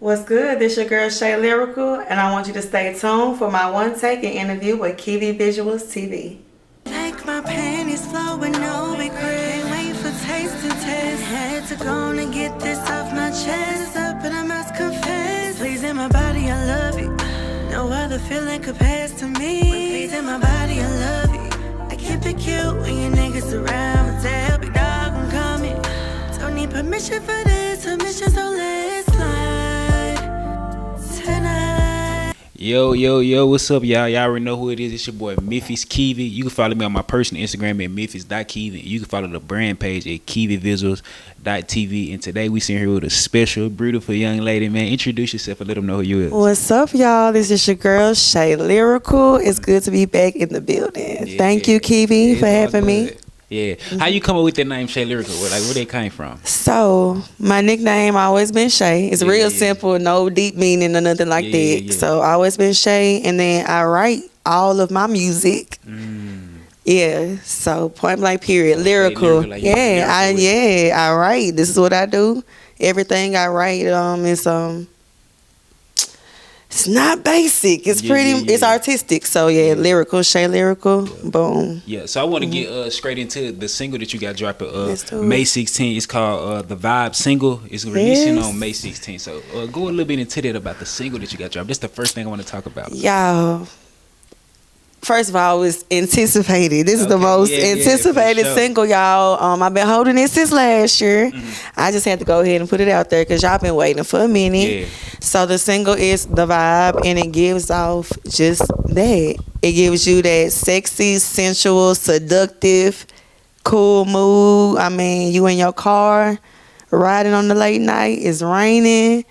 What's good? This your girl Shay Lyrical, and I want you to stay tuned for my one-taking interview with KeviVisuals TV. Like my panties flowing, no regret. Can't wait for taste and test. Had to go and get this off my chest. Up and I must confess, pleasing my body, I love it. No other feeling compares to me. When pleasing my body, I love it. I keep it cute when your niggas around. Tell big dog I'm coming. Don't need permission for this. Permission, so let's slide tonight. Yo, what's up, y'all? Y'all already know who it is. It's your boy, Memphis Kevi. You can follow me on my personal Instagram at Memphis.Kevi. You can follow the brand page at KeviVisuals.tv. And today we sitting here with a special, beautiful young lady, man. Introduce yourself and let them know who you is. What's up, y'all? This is your girl Shay Lyrical. It's good to be back in the building. Thank you, Kevi, for having me. Yeah. How you come up with that name, Shay Lyrical? Where they came from? So, my nickname always been Shay. It's real simple, no deep meaning or nothing like that. Yeah. So, always been Shay, and then I write all of my music. Yeah, so point blank period, lyrical. I write. This is what I do. Everything I write it's not basic. It's it's artistic. So lyrical, Shay Lyrical, boom. Yeah, so I want to get straight into the single that you got dropped May 16th. It's called The Vibe Single. It's releasing on May 16th. So go a little bit into that about the single that you got dropped. That's the first thing I want to talk about. Y'all, first of all, it's anticipated. This is the most anticipated single, y'all. I've been holding it since last year. I just had to go ahead and put it out there because y'all been waiting for a minute. So the single is The Vibe, and it gives off just that. It gives you that sexy, sensual, seductive, cool mood. I mean, you in your car, riding on the late night, it's raining.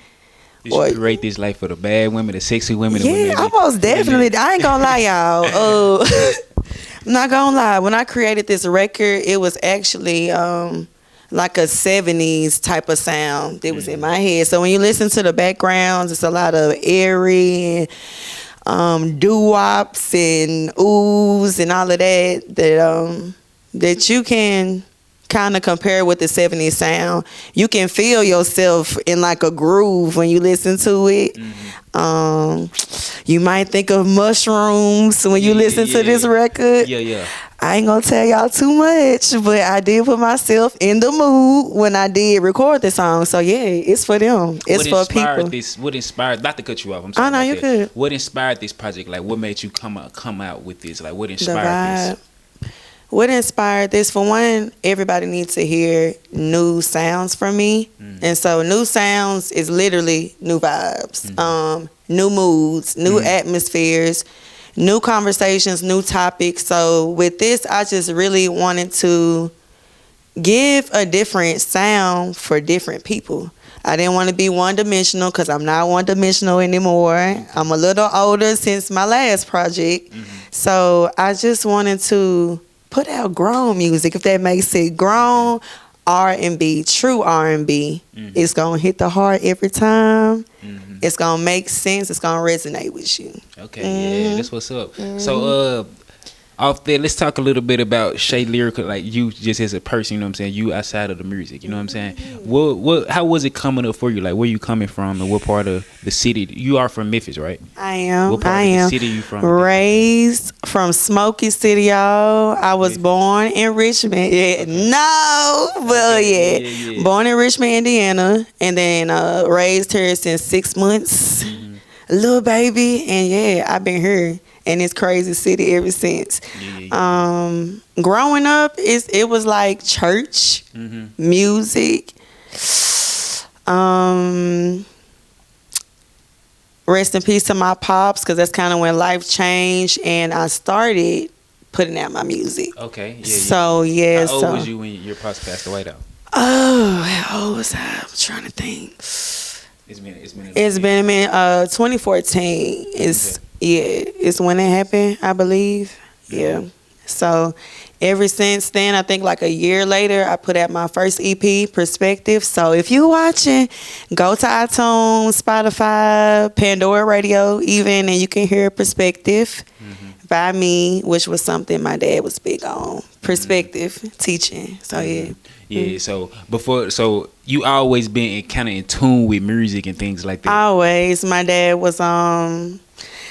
You should rate this life for the bad women, the sexy women. Yeah, almost definitely. I ain't gonna lie, y'all. I'm not gonna lie. When I created this record, it was actually like a 70s type of sound that was in my head. So when you listen to the backgrounds, it's a lot of airy and doo-wops and oohs and all of that you can kind of compare with the 70s sound. You can feel yourself in like a groove when you listen to it. You might think of mushrooms when you listen to this record. I ain't gonna tell y'all too much, but I did put myself in the mood when I did record the song. So it's for them. It's for people. What inspired? Not to cut you off. I'm sorry. Oh no, you're good. What inspired this project? Like, what made you come out with this? Like, what inspired this? What inspired this? For one, everybody needs to hear new sounds from me. And so new sounds is literally new vibes, new moods, new atmospheres, new conversations, new topics. So with this, I just really wanted to give a different sound for different people. I didn't want to be one-dimensional because I'm not one-dimensional anymore. I'm a little older since my last project. So I just wanted to put out grown music, if that makes it. Grown R&B, true R&B. It's going to hit the heart every time. It's going to make sense. It's going to resonate with you. Okay, that's what's up. So, off there, let's talk a little bit about Shay Lyrical, like you just as a person, you know what I'm saying? You outside of the music, you know what I'm saying? How was it coming up for you? Like, where you coming from and what part of the city? You are from Memphis, right? I am. What part of the city you from? Raised from Smoky City, y'all. I was born in Richmond. Born in Richmond, Indiana, and then raised here since 6 months. Little baby, and I've been here. And it's crazy city ever since. Growing up, it was like church, music. Rest in peace to my pops, because that's kind of when life changed, and I started putting out my music. Okay. So How old was you when your pops passed away, though? Oh, how old was I? I'm trying to think. It's been a minute. 2014 it's when it happened, I believe. So ever since then, I think like a year later, I put out my first EP, Perspective. So if you're watching, go to iTunes, Spotify, Pandora Radio even, and you can hear Perspective by me, which was something my dad was big on. Perspective teaching. So Yeah, so you always been kind of in tune with music and things like that. Always. My dad was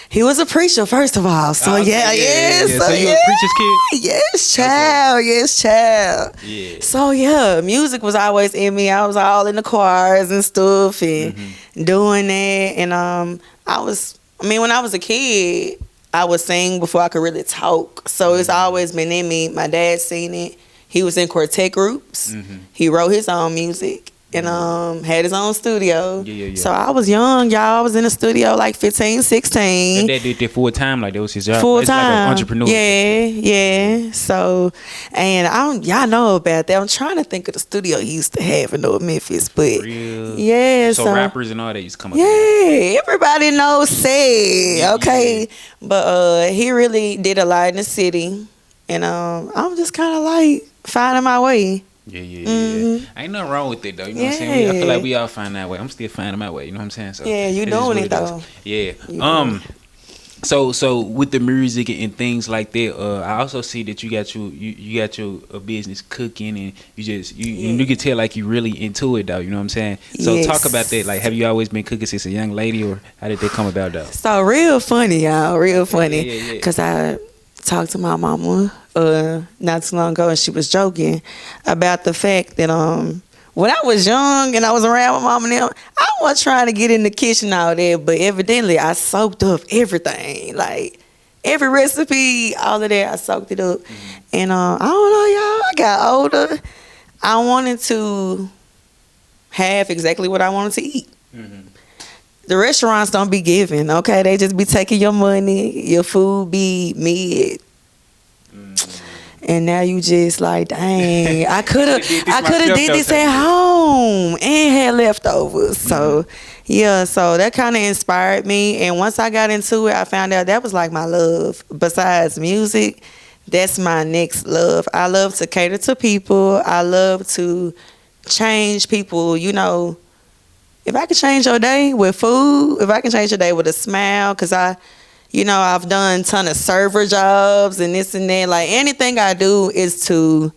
he was a preacher, first of all. So Okay, yeah. So you a preacher's kid? Yes, child. Okay. Yes, child. Yeah. So yeah, music was always in me. I was all in the choirs and stuff and doing that. And when I was a kid, I would sing before I could really talk. So it's always been in me. My dad seen it. He was in quartet groups. He wrote his own music and had his own studio. Yeah. So I was young, y'all. I was in the studio like 15, 16. Your dad did that full time, like that was his job. Full It's like time. an entrepreneur. Yeah. So, and y'all know about that. I'm trying to think of the studio he used to have in North Memphis, but Real. yeah. So rappers and all that used to come up. Yeah, everybody knows Say, okay. But he really did a lot in the city. And I'm just kind of like finding my way. Yeah. Ain't nothing wrong with it though. You know what I'm saying? I feel like we all find that way. I'm still finding my way. You know what I'm saying? So yeah, you doing it though. Yeah. So with the music and things like that, I also see that you got your business cooking, and you can tell like you really into it though. You know what I'm saying? So talk about that. Like, have you always been cooking since a young lady, or how did that come about though? So real funny, y'all. Real funny. Yeah. Cause I talked to my mama not too long ago, and she was joking about the fact that when I was young and I was around my mom and them, I wasn't trying to get in the kitchen out there, but evidently I soaked up everything, like every recipe, all of that. I soaked it up, and I don't know, y'all. I got older. I wanted to have exactly what I wanted to eat. The restaurants don't be giving, okay? They just be taking your money. Your food be mid. And now you just like, dang, I could have did this at home and had leftovers. So yeah, so that kind of inspired me. And once I got into it, I found out that was like my love. Besides music, that's my next love. I love to cater to people. I love to change people. You know, if I can change your day with food, if I can change your day with a smile, because I've done a ton of server jobs and this and that. Like, anything I do is to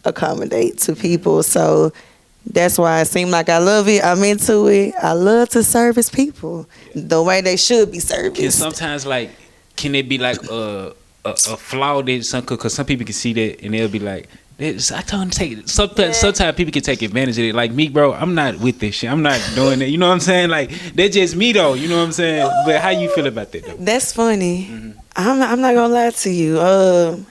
accommodate to people. So that's why it seemed like I love it. I'm into it. I love to service people the way they should be serviced. Can sometimes, like, can it be like a flaw that because some people can see that and they'll be like, I told them to take it. Sometimes people can take advantage of it. Like me, bro, I'm not with this shit. I'm not doing it. You know what I'm saying? Like, that's just me, though. You know what I'm saying? But how you feel about that, though? That's funny. I'm not gonna lie to you.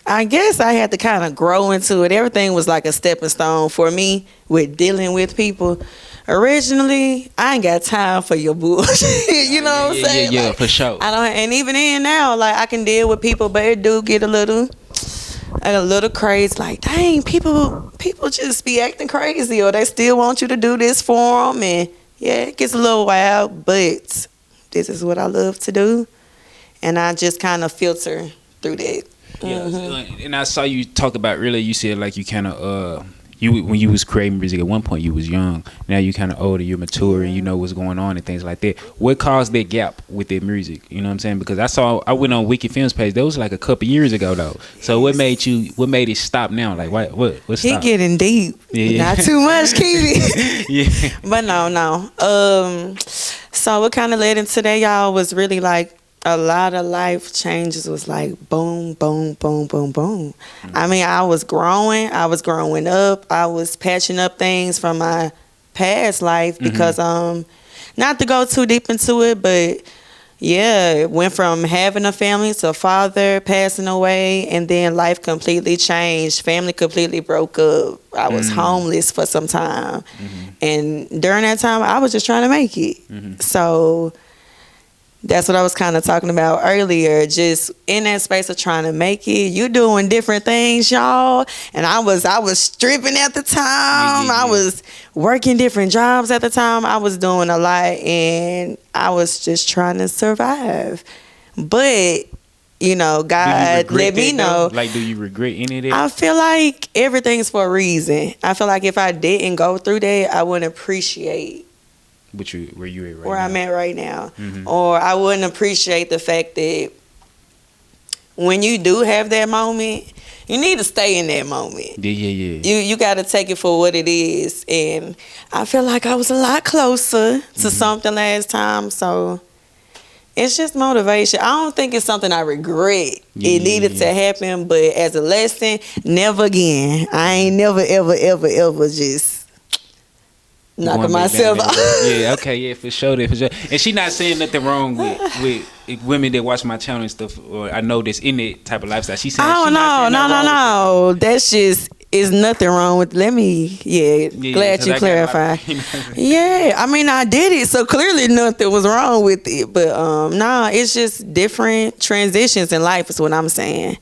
I guess I had to kind of grow into it. Everything was like a stepping stone for me with dealing with people. Originally, I ain't got time for your bullshit. You know what I'm saying? Yeah, like, for sure. I don't, and even in now, like, I can deal with people, but it do get a little crazy. Like, dang, people just be acting crazy, or they still want you to do this for them, and yeah, it gets a little wild. But this is what I love to do, and I just kind of filter through that. Yeah, and I saw you talk about earlier. You said like you kind of when you was creating music at one point you was young. Now you kind of older, you're mature, and you know what's going on and things like that. What caused that gap with that music? You know what I'm saying? Because I went on Wiki Films page. That was like a couple years ago though. So what made it stop now? Like what He stopped? getting deep. Yeah. Not too much, Kevi. Yeah. But no. So what kind of led into that, y'all, was really like a lot of life changes. Was like boom, boom, boom, boom, boom. I mean, I was growing up. I was patching up things from my past life because not to go too deep into it, but yeah, it went from having a family to father passing away, and then life completely changed. Family completely broke up. I was homeless for some time, and during that time, I was just trying to make it. So that's what I was kind of talking about earlier. Just in that space of trying to make it, you doing different things, y'all. And I was stripping at the time. I was working different jobs at the time. I was doing a lot, and I was just trying to survive. But God let me know. Like, do you regret any of that? I feel like everything's for a reason. I feel like if I didn't go through that, I wouldn't appreciate where you at right where now? I'm at right now. Or I wouldn't appreciate the fact that when you do have that moment, you need to stay in that moment. Yeah. You got to take it for what it is. And I feel like I was a lot closer to something last time. So it's just motivation. I don't think it's something I regret. It needed to happen. But as a lesson, never again. I ain't never, ever just knocking myself out. Yeah, okay, yeah, for sure. And she not saying nothing wrong with women that watch my channel and stuff, or I know that's in that type of lifestyle. She saying, no. That's just, is nothing wrong with. Glad you clarify. Yeah, I mean, I did it, so clearly nothing was wrong with it. But it's just different transitions in life is what I'm saying.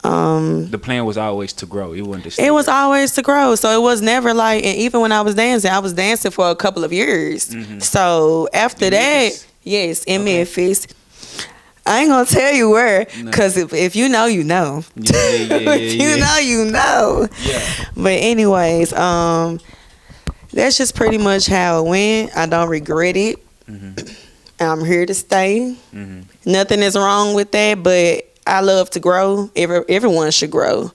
The plan was always to grow. It wasn't to stay. It was always to grow. So it was never like, and even when I was dancing for a couple of years. So after that, yes, in Memphis. I ain't gonna tell you where, cause if you know, you know. If you know, you know. Yeah. But anyways, that's just pretty much how it went. I don't regret it. I'm here to stay. Nothing is wrong with that, but I love to grow. Everyone should grow.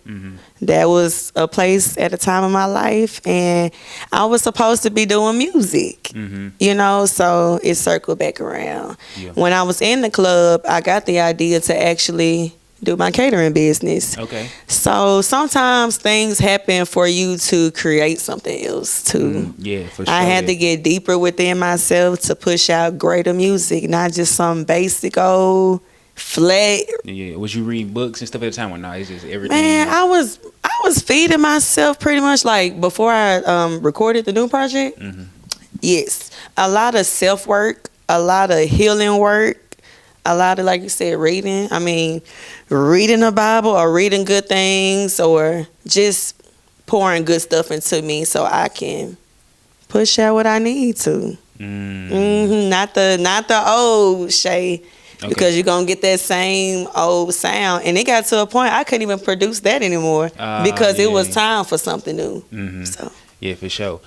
That was a place at a time in my life, and I was supposed to be doing music, you know, so it circled back around. When I was in the club, I got the idea to actually do my catering business. Okay. So sometimes things happen for you to create something else too. Yeah, for sure. I had to get deeper within myself to push out greater music, not just some basic old flat. Yeah, was you reading books and stuff at the time or not? It's just everything. Man, I was feeding myself pretty much, like before I recorded the new project. Yes, a lot of self work, a lot of healing work, a lot of, like you said, reading. I mean, reading the Bible or reading good things or just pouring good stuff into me so I can push out what I need to. Not the old Shay. Because you're going to get that same old sound. And it got to a point I couldn't even produce that anymore because it was time for something new. So. Yeah, for sure.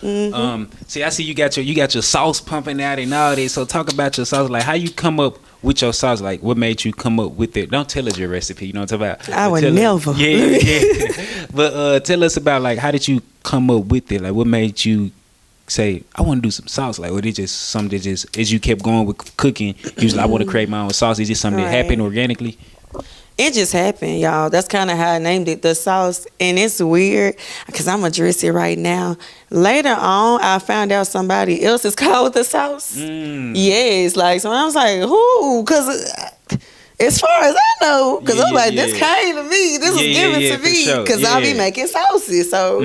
See, I see you got your sauce pumping out and all that. So talk about your sauce. Like, how you come up with your sauce? Like, what made you come up with it? Don't tell us your recipe. You know what I'm talking about? I would never. Yeah. But tell us about, like, how did you come up with it? Like, what made you say, I want to do some sauce? Like, or it just something that just, as you kept going with cooking, usually I want to create my own sauce. Is just something that happened organically? It just happened, y'all. That's kind of how I named it, the sauce. And it's weird because I'm going to address it right now. Later on, I found out somebody else is called the sauce. Yes, like, so I was like, who? Because as far as I know, because I'm like, this came to me. This was given to me because I'll be making sauces. So,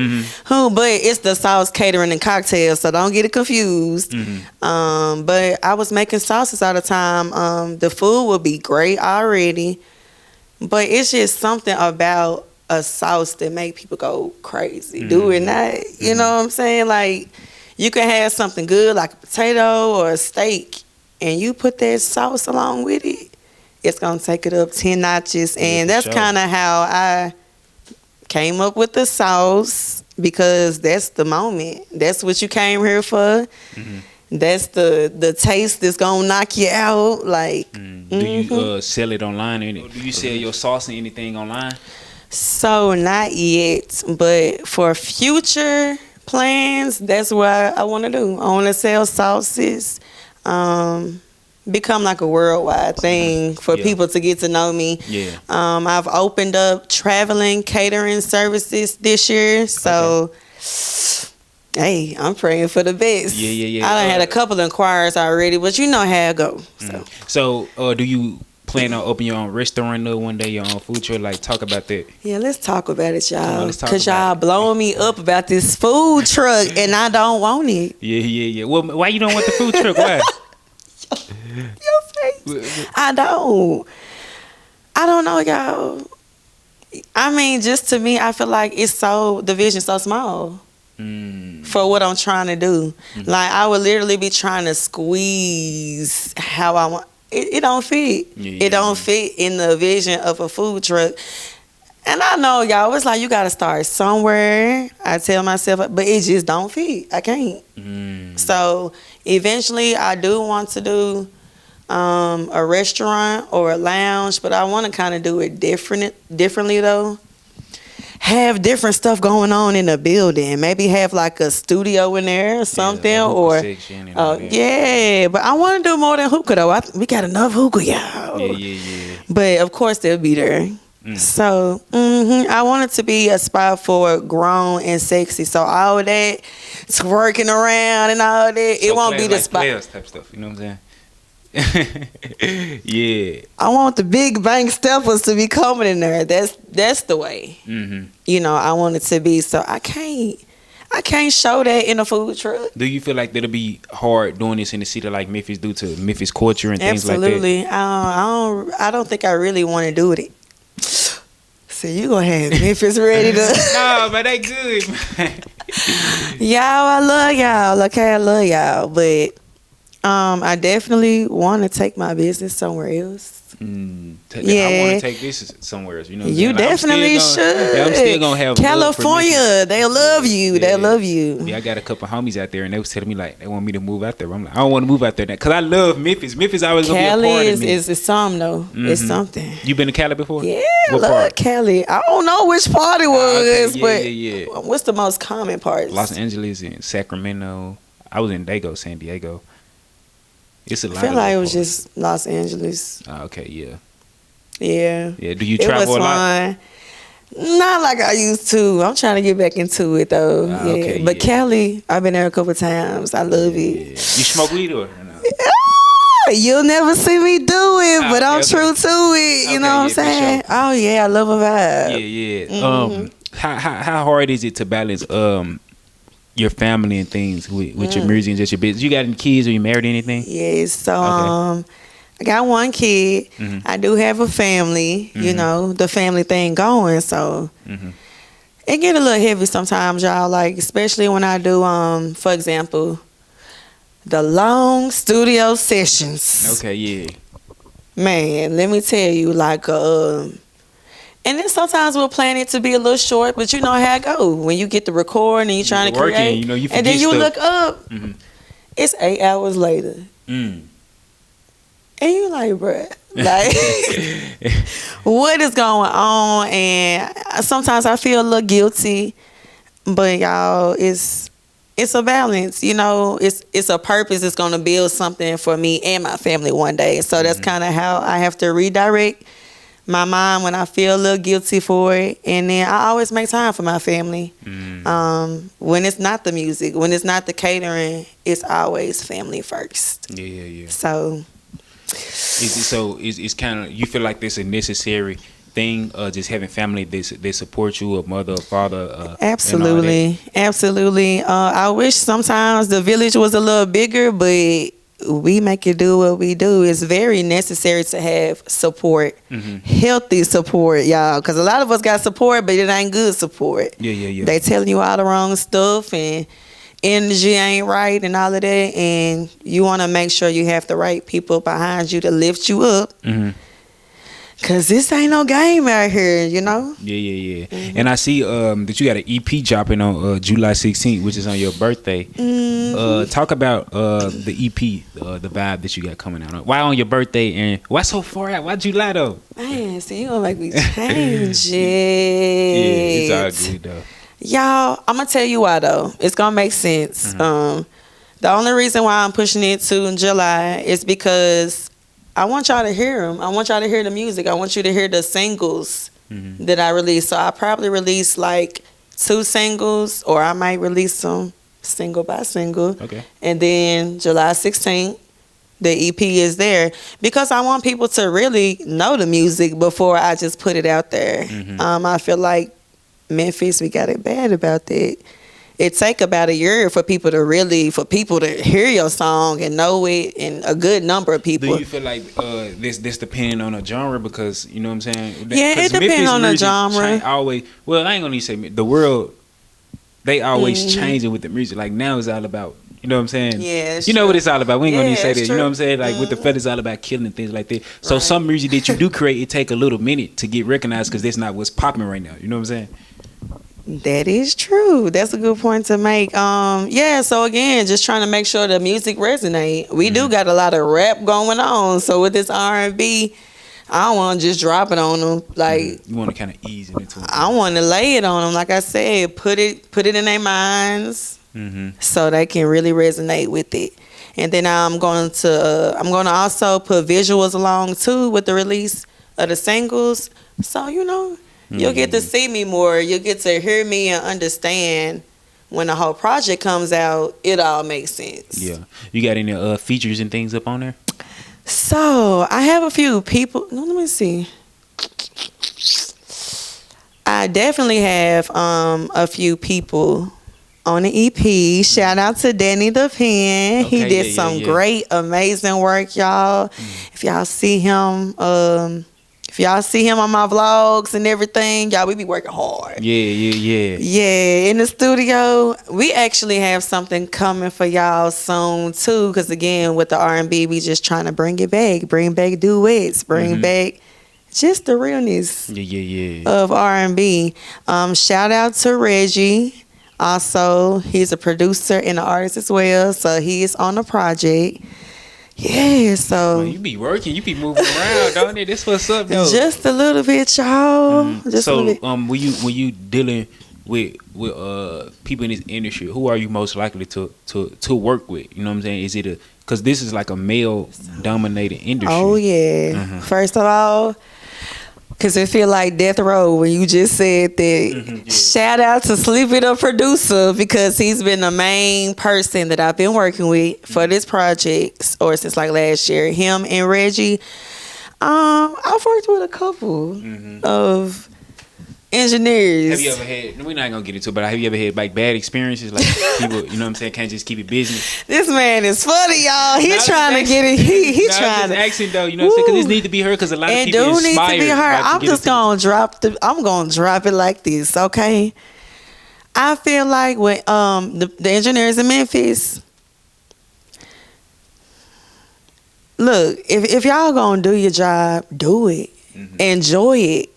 but it's the sauce, catering, and cocktails. So don't get it confused. But I was making sauces all the time. The food would be great already. But it's just something about a sauce that make people go crazy. Do it not. You know what I'm saying? Like, you can have something good like a potato or a steak, and you put that sauce along with it. It's going to take it up 10 notches. And that's kind of how I came up with the sauce, because that's the moment. That's what you came here for. That's the taste that's going to knock you out. Like, do you sell it online? Do you sell your sauce and anything online? So not yet, but for future plans, that's what I want to do. I want to sell sauces. Become like a worldwide thing for people to get to know me. I've opened up traveling catering services this year, so hey, I'm praying for the best. I done had a couple of inquiries already, but you know how it go. So do you plan on opening your own restaurant one day, your own food truck? Like, talk about that. Yeah, let's talk about it, y'all. Because y'all blowing me up about this food truck, and I don't want it. Yeah. Well, why you don't want the food truck? Why? Your face. I don't know, y'all. I mean, just to me, I feel like the vision's so small for what I'm trying to do. Like, I would literally be trying to squeeze how I want. It don't fit. It don't fit in the vision of a food truck. And I know, y'all, it's like you got to start somewhere. I tell myself, but it just don't fit. I can't. So eventually I do want to do a restaurant or a lounge, but I want to kind of do it differently though. Have different stuff going on in the building. Maybe have like a studio in there or something, yeah. But I want to do more than hookah though. We got enough hookah, y'all. Yeah. But of course they'll be there. So I want it to be a spot for grown and sexy. So all that twerking around and all that, it won't be the spot. Type stuff, you know what I'm saying? Yeah. I want the big bank steppers to be coming in there. That's the way. You know, I want it to be. So I can't show that in a food truck. Do you feel like that'll be hard doing this in the city like Memphis due to Memphis culture and things like that? Absolutely. I don't think I really want to do it. So you gonna have Memphis ready to? No, but they good, man. Y'all, I love y'all. Okay, I love y'all, but I definitely want to take my business somewhere else. I want to take this somewhere else. You know, what I'm you saying? definitely should. I'm still gonna have California. They love you. They love you. Yeah, I got a couple homies out there, and they was telling me like they want me to move out there. I'm like, I don't want to move out there because I love Memphis. Memphis always gonna be a part of me. is something though. It's something. You been to Cali before? Yeah, I love Cali. I don't know which part it was, okay. but what's the most common parts? Los Angeles and Sacramento. I was in San Diego. It's a lot. I feel like it was just Los Angeles. Okay, yeah. Yeah. Do you travel a lot? Not like I used to. I'm trying to get back into it though. Okay, but Cali, I've been there a couple times. I love it. You smoke weed or no? You'll never see me do it, but I'm true to it. You know what I'm saying? Sure. Oh yeah, I love a vibe. Yeah. How hard is it to balance your family and things with your music and just your business? You got any kids or you married or anything? Yes. So I got one kid. I do have a family. You know, the family thing going. So it get a little heavy sometimes, y'all. Like especially when I do, for example, the long studio sessions. Okay. Yeah. Man, let me tell you, like and then sometimes we'll plan it to be a little short, but you know how it go. When you get to record and you're trying to create, you know, you and then you stuff. look up, it's 8 hours later. And you like, bruh, like, what is going on? And sometimes I feel a little guilty, but y'all, it's a balance. You know, it's a purpose. It's going to build something for me and my family one day. So that's kind of how I have to redirect my mind when I feel a little guilty for it. And then I always make time for my family. When it's not the music, when it's not the catering, it's always family first. Yeah. So it's kind of, you feel like this a necessary thing, just having family they support you, a mother, a father. Absolutely. I wish sometimes the village was a little bigger, but we make it do what we do. It's very necessary to have support, healthy support, y'all. Because a lot of us got support, but it ain't good support. Yeah. They telling you all the wrong stuff and energy ain't right and all of that. And you want to make sure you have the right people behind you to lift you up. Cause this ain't no game out here, you know. Yeah. And I see that you got an EP dropping on July 16th, which is on your birthday. Talk about the EP, the vibe that you got coming out on. Why on your birthday and why so far out? Why July though? Man, see, you gonna make me change it. Yeah, it's all good though. Y'all, I'm gonna tell you why though. It's gonna make sense. The only reason why I'm pushing it to July is because I want y'all to hear them. I want y'all to hear the music. I want you to hear the singles that I release. So I probably release like 2 singles, or I might release them single by single. Okay. And then July 16th, the EP is there because I want people to really know the music before I just put it out there. I feel like Memphis, we got it bad about that. It take about a year for people to hear your song and know it, and a good number of people. Do you feel like this depending on a genre? Because you know what I'm saying? Yeah, it depends on the genre. I ain't gonna even say the world. They always changing with the music. Like now it's all about, you know what I'm saying? Yeah, you know what it's all about. We ain't gonna even say that. You know what I'm saying? Like with the fed, it's all about killing and things like that. So some music that you do create, it take a little minute to get recognized because that's not what's popping right now. You know what I'm saying? That is true. That's a good point to make. Yeah, so again, just trying to make sure the music resonate. We do got a lot of rap going on. So with this R&B, I don't want to just drop it on them. Like, you want to kind of ease it into it. I want to lay it on them. Like I said, put it in their minds so they can really resonate with it. And then I'm going to also put visuals along too with the release of the singles. So, you know, you'll get to see me more. You'll get to hear me and understand when the whole project comes out, it all makes sense. Yeah. You got any features and things up on there? So, I have a few people. No, let me see. I definitely have a few people on the EP. Shout out to Danny the Pen. He did some great, amazing work, y'all. If y'all see him, on my vlogs and everything, y'all, we be working hard. Yeah, in the studio. We actually have something coming for y'all soon too, because again, with the R&B, we just trying to bring it back, bring back duets, bring back just the realness of R&B. Shout out to Reggie. Also, he's a producer and an artist as well, so he is on the project. Yeah, so well, you be working, you be moving around, don't it? This what's up, though. Just a little bit, y'all. Just so, a little bit. when you dealing with people in this industry, who are you most likely to work with? You know what I'm saying? Is it because this is like a male dominated industry? Oh yeah. First of all, because it feel like death row when you just said that. Shout out to Sleepy the producer, because he's been the main person that I've been working with for this project, or since like last year. Him and Reggie. I've worked with a couple of engineers. Have you ever had, we're not gonna get into it, but have you ever had like bad experiences, like people, you know what I'm saying, can't just keep it business? This man is funny, y'all. He trying to get it. He trying to accent though, you know what I'm saying, because this need to be heard, because a lot of people do need inspired. to be heard. I'm just gonna drop it like this, okay? I feel like when the engineers in Memphis, look, if y'all gonna do your job, do it, enjoy it.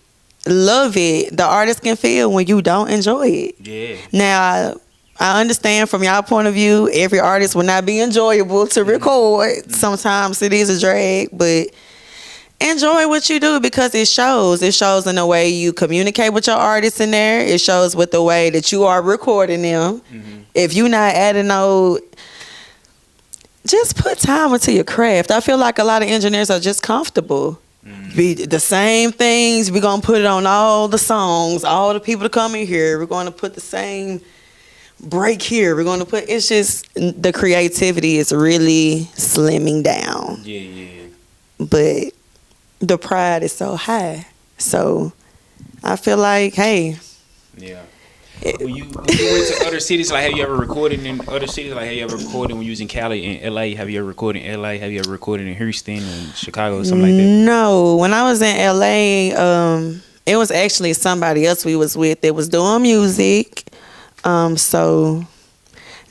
Love it. The artist can feel when you don't enjoy it. Yeah. Now, I understand from y'all point of view, every artist will not be enjoyable to record. Sometimes it is a drag, but enjoy what you do, because it shows. It shows in the way you communicate with your artists in there. It shows with the way that you are recording them. If you're not adding no, just put time into your craft. I feel like a lot of engineers are just comfortable. Be the same things. We're gonna put it on all the songs, all the people to come in here. We're gonna put the same break here. We're gonna put. It's just the creativity is really slimming down. Yeah. But the pride is so high. So I feel like, hey. Yeah. When you went to other cities, like have you ever recorded in other cities? Like have you ever recorded when you was in Cali and LA? Have you ever recorded in LA? Have you ever recorded in Houston and Chicago or something like that? No. When I was in LA, it was actually somebody else we was with that was doing music. So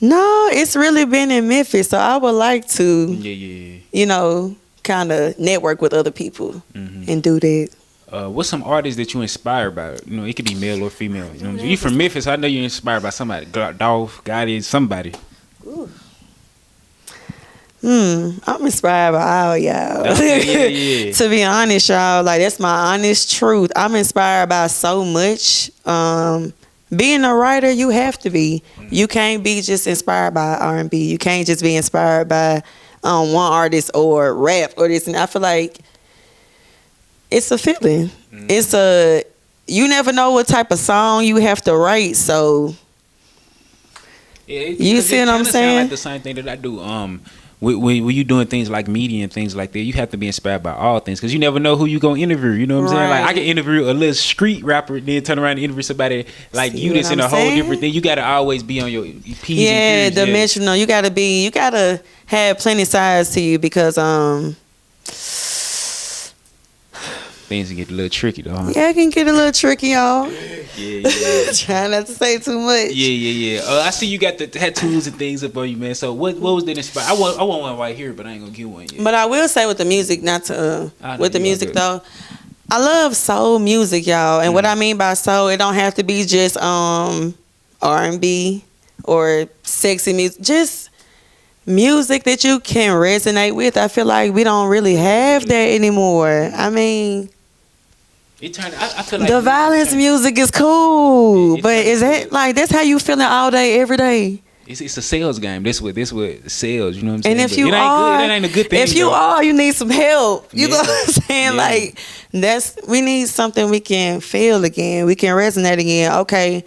no, it's really been in Memphis. So I would like to you know, kind of network with other people and do that. What's some artists that you inspired by? You know, it could be male or female. You know, you from Memphis, I know you're inspired by somebody. Dolph, Gotti, somebody. Ooh. I'm inspired by all y'all. Okay, to be honest, y'all, like that's my honest truth. I'm inspired by so much. Being a writer, you have to be. You can't be just inspired by R&B. You can't just be inspired by one artist or rap or this. And I feel like it's a feeling. You never know what type of song you have to write. So you see what I'm saying? Like the same thing that I do. When you doing things like media and things like that, you have to be inspired by all things, because you never know who you gonna interview. You know what I'm saying? Like I can interview a little street rapper, then turn around and interview somebody like you that's in a whole different thing. You gotta always be on your P's and Q's. Dimensional. You gotta have plenty sides to you, because things can get a little tricky though. Huh? Yeah, it can get a little tricky, y'all. Yeah. Trying not to say too much. Yeah. I see you got the tattoos and things up on you, man. So what was that inspired? I want one right here, but I ain't gonna get one yet. But I will say with the music, though, I love soul music, y'all. And what I mean by soul, it don't have to be just R&B or sexy music. Just music that you can resonate with. I feel like we don't really have that anymore. I mean, I feel like the violence music is cool, but is that like that's how you feeling all day, every day? It's a sales game. This what sales. You know what I'm saying? And if But you it ain't are, good. It ain't a good thing. if you though. are, you need some help. You know Yeah. what I'm saying? Yeah. Like we need something we can feel again. We can resonate again. Okay,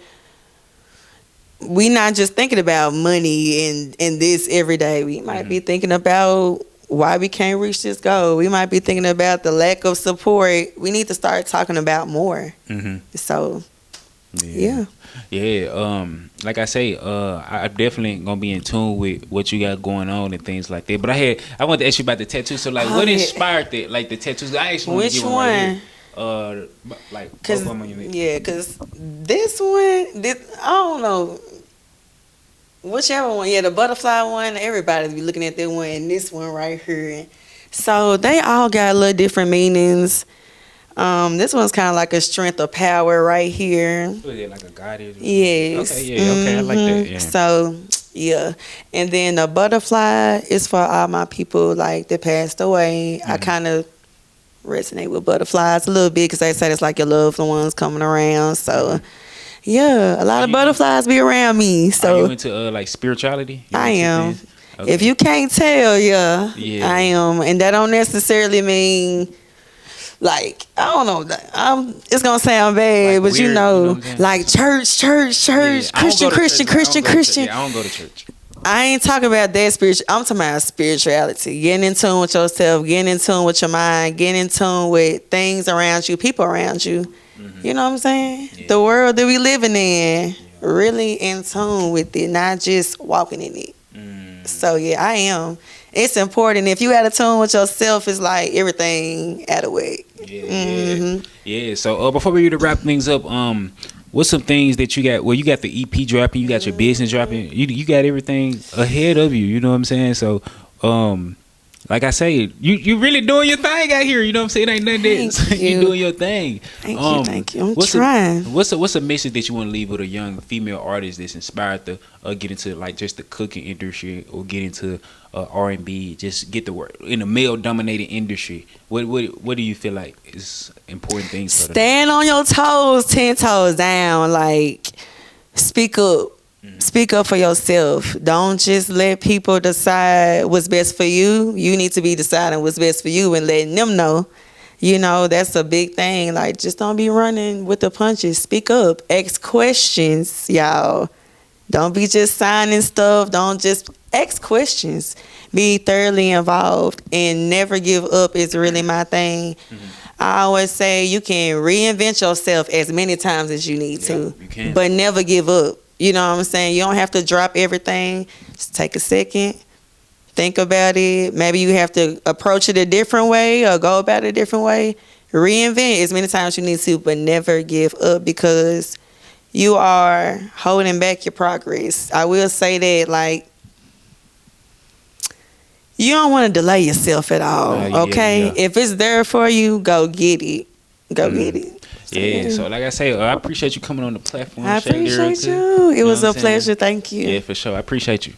we not just thinking about money and this every day. We might be thinking about why we can't reach this goal. We might be thinking about the lack of support. We need to start talking about more. So, yeah. Like I say, I'm definitely gonna be in tune with what you got going on and things like that. But I want to ask you about the tattoos. So, like, what inspired that? Like the tattoos. I actually want to Which get one? Right here. Like, Cause both of them on your neck. yeah, cause this one, I don't know. Whichever one, yeah, the butterfly one. Everybody be looking at that one and this one right here. So they all got a little different meanings. This one's kind of like a strength of power right here. What is it, like a goddess? Yes. Okay, yeah, okay, I like that. Yeah. So, yeah. And then the butterfly is for all my people like that passed away. I kind of resonate with butterflies a little bit because they say it's like your loved ones coming around. So, yeah, a lot of butterflies be around me. So Are you into like spirituality? You I into am. things? Okay. If you can't tell, yeah, I am. And that don't necessarily mean like, I don't know. It's gonna sound bad, Like but weird, you know what I'm saying? like church, Yeah, I don't go to Christian. church. Yeah, I don't go to church. I ain't talking about that spiritual. I'm talking about spirituality. Getting in tune with yourself, getting in tune with your mind, getting in tune with things around you, people around you. You know what I'm saying? Yeah. The world that we living in, really in tune with it, not just walking in it. So yeah, I am. It's important. If you out of tune with yourself, it's like everything out of whack. Yeah. So before we to wrap things up, what's some things that you got? Well, you got the EP dropping, you got your business dropping, you got everything ahead of you. You know what I'm saying? So, like I say, you really doing your thing out here. You know what I'm saying? It ain't nothing that you doing your thing. Thank you. I'm trying. What's a message that you want to leave with a young female artist that's inspired to get into like just the cooking industry or get into R&B, just get the work in a male dominated industry? What do you feel like is important things for them? Stand on your toes, 10 toes down. Like, speak up. Speak up for yourself. Don't just let people decide what's best for you. You need to be deciding what's best for you and letting them know. You know, that's a big thing. Like, just don't be running with the punches. Speak up. Ask questions, y'all. Don't be just signing stuff. Don't just ask questions. Be thoroughly involved and never give up is really my thing. I always say you can reinvent yourself as many times as you need to, you can. but never give up. You know what I'm saying? You don't have to drop everything. Just take a second, think about it. Maybe you have to approach it a different way or go about it a different way. Reinvent as many times as you need to, but never give up because you are holding back your progress. I will say that, like, you don't want to delay yourself at all, okay? Yeah. If it's there for you, go get it. Go get it. Yeah, so like I say, I appreciate you coming on the platform. I Shay appreciate Lyrica. you. It was know a what I'm saying? pleasure. Thank you. Yeah, for sure. I appreciate you.